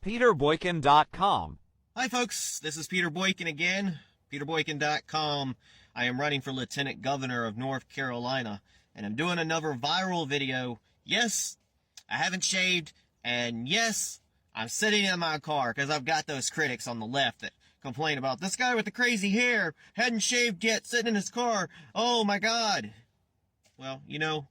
PeterBoykin.com. Hi folks, this is Peter Boykin again, PeterBoykin.com. I am running for Lieutenant Governor of North Carolina, and I'm doing another viral video. Yes, I haven't shaved, and yes, I'm sitting in my car because I've got those critics on the left that complain about this guy with the crazy hair, hadn't shaved yet, sitting in his car. Oh my God. Well, you know,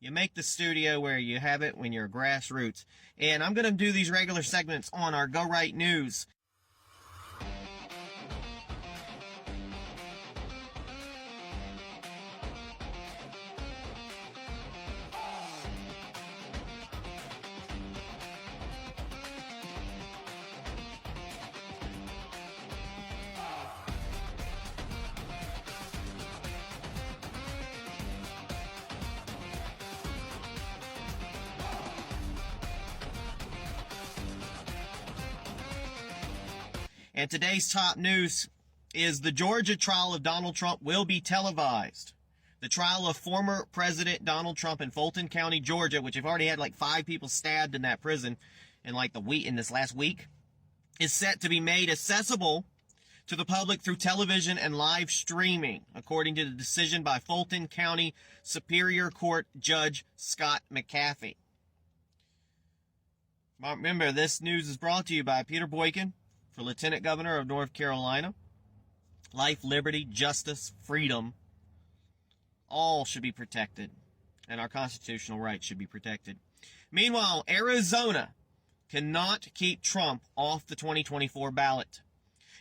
you make the studio where you have it when you're grassroots. And I'm going to do these regular segments on our Go Right News. And today's top news is the Georgia trial of Donald Trump will be televised. The trial of former President Donald Trump in Fulton County, Georgia, which have already had like 5 people stabbed in that prison in this last week, is set to be made accessible to the public through television and live streaming, according to the decision by Fulton County Superior Court Judge Scott McAfee. Remember, this news is brought to you by Peter Boykin for Lieutenant Governor of North Carolina. Life, liberty, justice, freedom, all should be protected, and our constitutional rights should be protected. Meanwhile, Arizona cannot keep Trump off the 2024 ballot.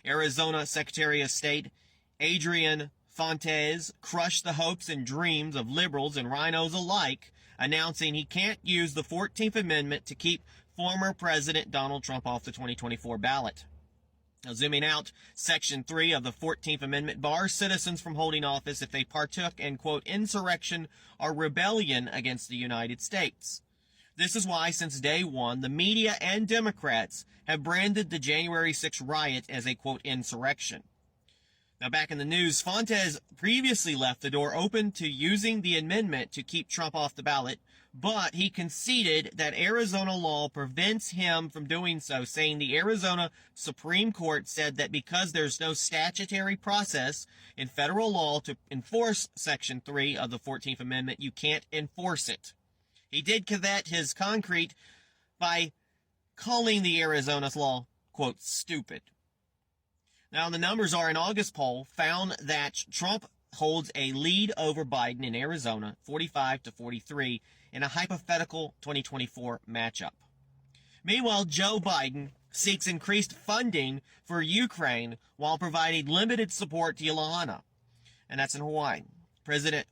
Arizona Secretary of State Adrian Fontes crushed the hopes and dreams of liberals and rhinos alike, announcing he can't use the 14th Amendment to keep former President Donald Trump off the 2024 ballot. Now, zooming out, Section 3 of the 14th Amendment bars citizens from holding office if they partook in, quote, insurrection or rebellion against the United States. This is why, since day one, the media and Democrats have branded the January 6th riot as a, quote, insurrection. Now, back in the news, Fontes previously left the door open to using the amendment to keep Trump off the ballot, but he conceded that Arizona law prevents him from doing so, saying the Arizona Supreme Court said that because there's no statutory process in federal law to enforce Section 3 of the 14th Amendment, you can't enforce it. He did covet his concrete by calling the Arizona's law, quote, stupid. Now, the numbers are an August poll found that Trump holds a lead over Biden in Arizona, 45-43, in a hypothetical 2024 matchup. Meanwhile, Joe Biden seeks increased funding for Ukraine while providing limited support to Lahaina, and that's in Hawaii. President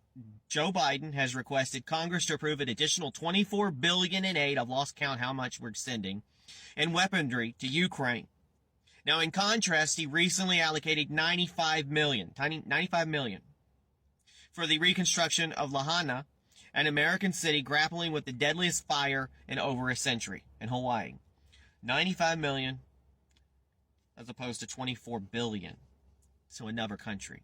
Joe Biden has requested Congress to approve an additional $24 billion in aid, I've lost count how much we're sending, and weaponry to Ukraine. Now, in contrast, he recently allocated $95 million for the reconstruction of Lahaina, an American city grappling with the deadliest fire in over a century in Hawaii. $95 million as opposed to $24 billion. So another country.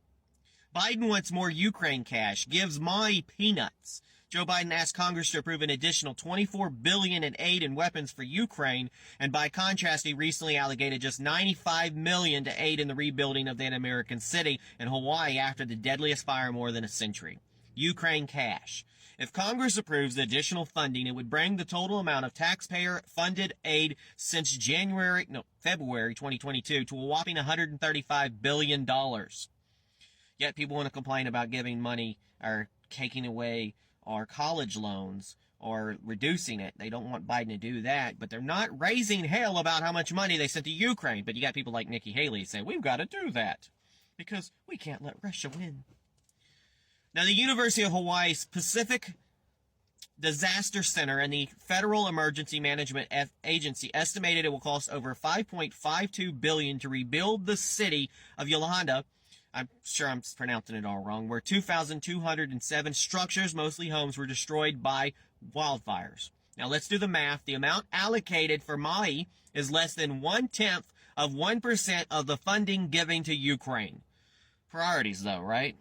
Biden wants more Ukraine cash, gives my peanuts. Joe Biden asked Congress to approve an additional $24 billion in aid and weapons for Ukraine, and by contrast, he recently allocated just $95 million to aid in the rebuilding of that American city in Hawaii after the deadliest fire in more than a century. Ukraine cash. If Congress approves the additional funding, it would bring the total amount of taxpayer-funded aid since February 2022 to a whopping $135 billion. Yet people want to complain about giving money or taking away our college loans or reducing it. They don't want Biden to do that, but they're not raising hell about how much money they sent to Ukraine. But you got people like Nikki Haley saying, we've got to do that because we can't let Russia win. Now, the University of Hawaii's Pacific Disaster Center and the Federal Emergency Management Agency estimated it will cost over $5.52 billion to rebuild the city of Lahaina. I'm sure I'm pronouncing it all wrong, where 2,207 structures, mostly homes, were destroyed by wildfires. Now, let's do the math. The amount allocated for Maui is less than 1/10 of 1% of the funding given to Ukraine. Priorities, though, right?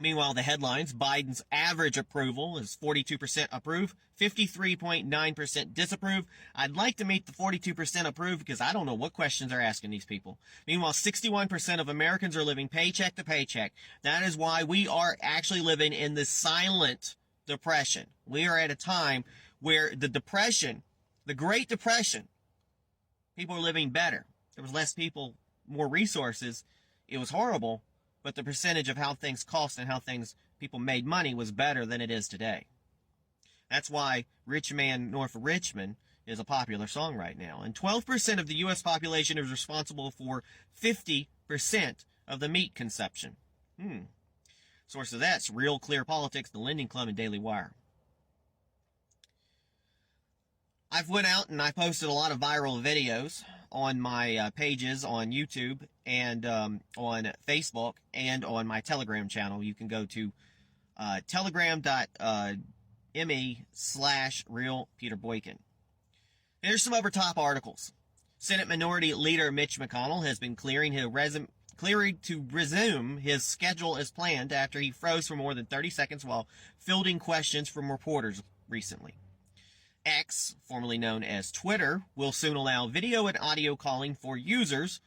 Meanwhile, the headlines: Biden's average approval is 42% approve, 53.9% disapprove. I'd like to meet the 42% approve because I don't know what questions they're asking these people. Meanwhile, 61% of Americans are living paycheck to paycheck. That is why we are actually living in the silent depression. We are at a time where the depression, the Great Depression, people are living better. There was less people, more resources. It was horrible. But the percentage of how things cost and how people made money was better than it is today. That's why Rich Man North of Richmond is a popular song right now. And 12% of the U.S. population is responsible for 50% of the meat consumption. Source of that's Real Clear Politics, The Lending Club, and Daily Wire. I've went out and I posted a lot of viral videos on my pages on YouTube and on Facebook and on my Telegram channel. You can go to telegram.me/RealPeterBoykin. Here's some other top articles. Senate Minority Leader Mitch McConnell has been clearing to resume his schedule as planned after he froze for more than 30 seconds while fielding questions from reporters recently. X, formerly known as Twitter, will soon allow video and audio calling for users,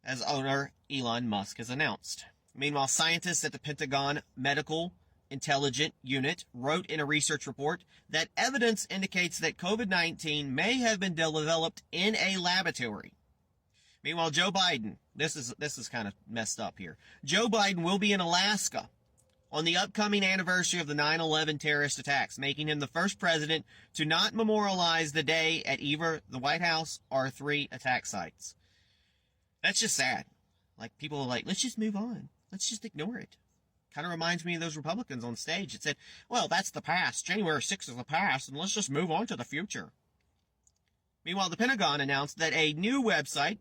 as owner Elon Musk has announced. Meanwhile, scientists at the Pentagon Medical Intelligence Unit wrote in a research report that evidence indicates that COVID-19 may have been developed in a laboratory. Meanwhile, Joe Biden, this is kind of messed up here. Joe Biden will be in Alaska on the upcoming anniversary of the 9/11 terrorist attacks, making him the first president to not memorialize the day at either the White House or 3 attack sites. That's just sad. Like, people are like, let's just move on. Let's just ignore it. Kind of reminds me of those Republicans on stage that said, well, that's the past. January 6th is the past, and let's just move on to the future. Meanwhile, the Pentagon announced that a new website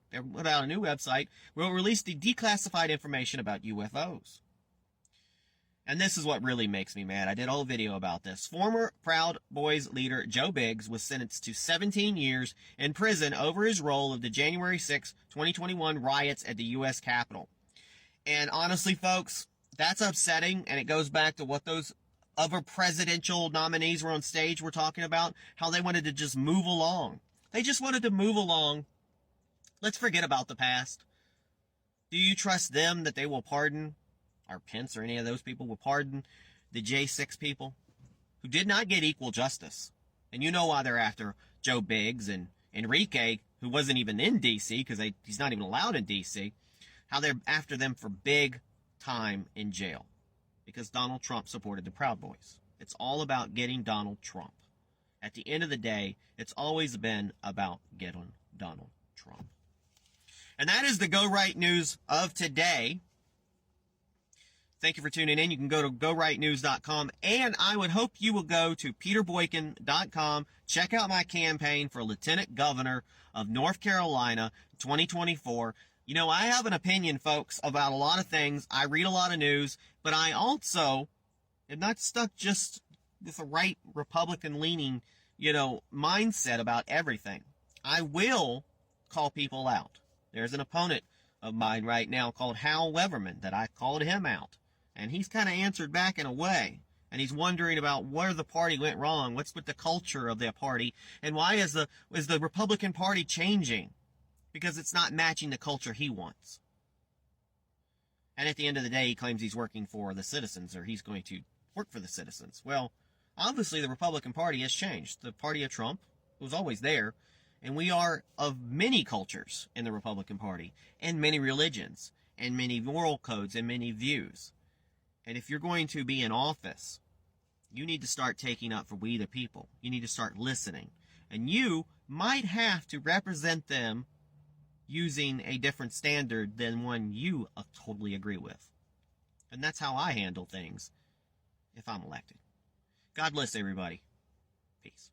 will release the declassified information about UFOs. And this is what really makes me mad. I did a whole video about this. Former Proud Boys leader Joe Biggs was sentenced to 17 years in prison over his role of the January 6, 2021 riots at the U.S. Capitol. And honestly, folks, that's upsetting, and it goes back to what those other presidential nominees were on stage were talking about, how they wanted to just move along. They just wanted to move along. Let's forget about the past. Do you trust them that they will pardon, or Pence or any of those people will pardon the J6 people who did not get equal justice? And you know why they're after Joe Biggs and Enrique, who wasn't even in D.C. because he's not even allowed in D.C., how they're after them for big time in jail because Donald Trump supported the Proud Boys. It's all about getting Donald Trump. At the end of the day, it's always been about getting Donald Trump. And that is the Go Right News of today. Thank you for tuning in. You can go to gorightnews.com, and I would hope you will go to peterboykin.com. Check out my campaign for Lieutenant Governor of North Carolina 2024. You know, I have an opinion, folks, about a lot of things. I read a lot of news, but I also am not stuck just with a right Republican-leaning, mindset about everything. I will call people out. There's an opponent of mine right now called Hal Leverman that I called him out. And he's kind of answered back in a way. And he's wondering about where the party went wrong. What's with the culture of the party? And why is the Republican Party changing? Because it's not matching the culture he wants. And at the end of the day, he claims he's working for the citizens, or he's going to work for the citizens. Well, obviously the Republican Party has changed. The party of Trump was always there. And we are of many cultures in the Republican Party, and many religions, and many moral codes, and many views. And if you're going to be in office, you need to start taking up for we the people. You need to start listening. And you might have to represent them using a different standard than one you totally agree with. And that's how I handle things if I'm elected. God bless everybody. Peace.